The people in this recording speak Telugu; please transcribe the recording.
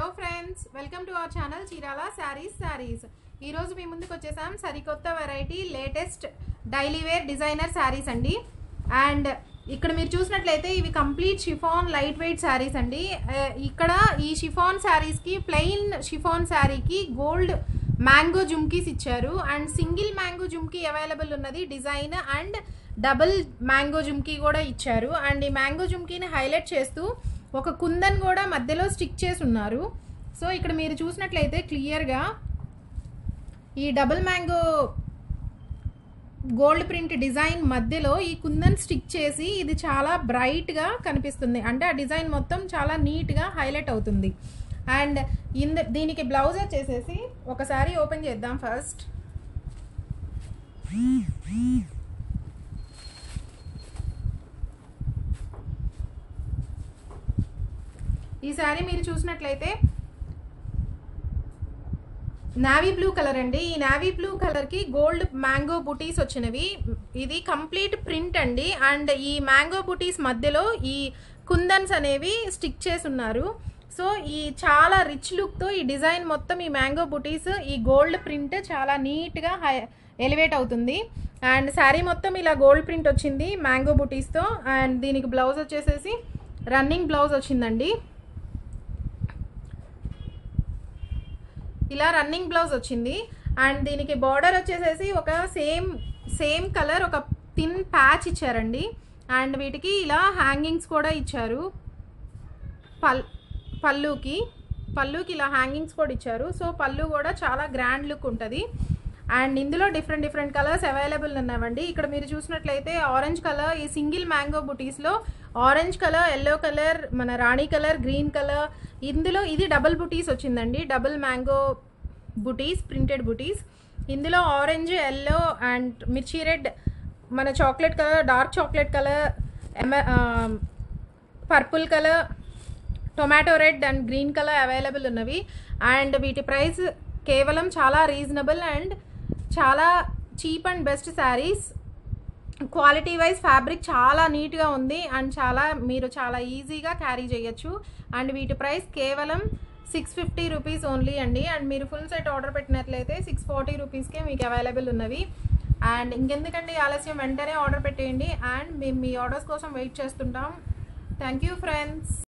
Hello friends, welcome to our channel Chirala saris. ఈ రోజు మీ ముందుకు వచ్చేసాం సరికొత్త variety latest daily wear designer saris అండి. అండ్ ఇక్కడ మీరు చూసినట్లయితే ఇవి complete chiffon lightweight saris అండి. ఇక్కడ ఈ షిఫాన్ శారీస్కి ప్లెయిన్ షిఫాన్ శారీకి గోల్డ్ మ్యాంగో జుమ్కీస్ ఇచ్చారు. And single mango jhumki available ఉన్నది design, and double mango jhumki కూడా ఇచ్చారు. అండ్ ఈ మ్యాంగో జుమ్కీని హైలైట్ చేస్తూ ఒక కుందన్ కూడా మధ్యలో స్టిక్ చేసి ఉన్నారు. సో ఇక్కడ మీరు చూసినట్లయితే క్లియర్గా ఈ double mango gold print design మధ్యలో ఈ కుందన్ స్టిక్ చేసి ఇది చాలా బ్రైట్గా కనిపిస్తుంది. అంటే ఆ డిజైన్ మొత్తం చాలా నీట్గా హైలైట్ అవుతుంది. అండ్ దీనికి బ్లౌజ్ వచ్చేసేసి ఒకసారి ఓపెన్ చేద్దాం. ఫస్ట్ ఈ శారీ మీరు చూసినట్లయితే నావీ బ్లూ కలర్ అండి. ఈ నావీ బ్లూ కలర్కి గోల్డ్ మ్యాంగో బుటీస్ వచ్చినవి. ఇది కంప్లీట్ ప్రింట్ అండి. అండ్ ఈ మ్యాంగో బుటీస్ మధ్యలో ఈ కుందన్స్ అనేవి స్టిక్ చేసి ఉన్నారు. సో ఈ చాలా రిచ్ లుక్తో ఈ డిజైన్ మొత్తం ఈ మ్యాంగో బుటీస్ ఈ గోల్డ్ ప్రింట్ చాలా నీట్గా ఎలివేట్ అవుతుంది. అండ్ శారీ మొత్తం ఇలా గోల్డ్ ప్రింట్ వచ్చింది మ్యాంగో బుటీస్తో. అండ్ దీనికి బ్లౌజ్ వచ్చేసేసి రన్నింగ్ బ్లౌజ్ వచ్చిందండి. ఇలా రన్నింగ్ బ్లౌజ్ వచ్చింది. అండ్ దీనికి బార్డర్ వచ్చేసేసి ఒక సేమ్ కలర్ ఒక థిన్ ప్యాచ్ ఇచ్చారండి. అండ్ వీటికి ఇలా హ్యాంగింగ్స్ కూడా ఇచ్చారు. పళ్ళుకి ఇలా హ్యాంగింగ్స్ కూడా ఇచ్చారు. సో పళ్ళు కూడా చాలా గ్రాండ్ లుక్ ఉంటుంది. అండ్ ఇందులో డిఫరెంట్ కలర్స్ అవైలబుల్ ఉన్నాయండి. ఇక్కడ మీరు చూసినట్లయితే ఆరెంజ్ కలర్, ఈ సింగిల్ మ్యాంగో బుటీస్లో ఆరెంజ్ కలర్, ఎల్లో కలర్, మన రాణి కలర్, గ్రీన్ కలర్. ఇందులో ఇది డబుల్ బుటీస్ వచ్చిందండి. డబుల్ మ్యాంగో బుటీస్, ప్రింటెడ్ బుటీస్. ఇందులో ఆరెంజ్, ఎల్లో అండ్ మిర్చి రెడ్, మన chocolate colour, dark chocolate colour, purple colour, tomato red and green colour available ఉన్నవి. అండ్ వీటి ప్రైస్ కేవలం చాలా రీజనబుల్ అండ్ చాలా cheap and best saris. Quality wise fabric చాలా నీట్గా ఉంది అండ్ మీరు చాలా ఈజీగా క్యారీ చేయొచ్చు. అండ్ వీటి ప్రైస్ కేవలం 650 రూపీస్ ఓన్లీ అండి. అండ్ మీరు ఫుల్ సెట్ ఆర్డర్ పెట్టినట్లయితే 640 రూపీస్కే మీకు అవైలబుల్ ఉన్నవి. అండ్ ఇంకెందుకండి ఆలస్యం, వెంటనే ఆర్డర్ పెట్టేయండి. అండ్ మేము మీ ఆర్డర్స్ కోసం వెయిట్ చేస్తుంటాం. Thank you friends.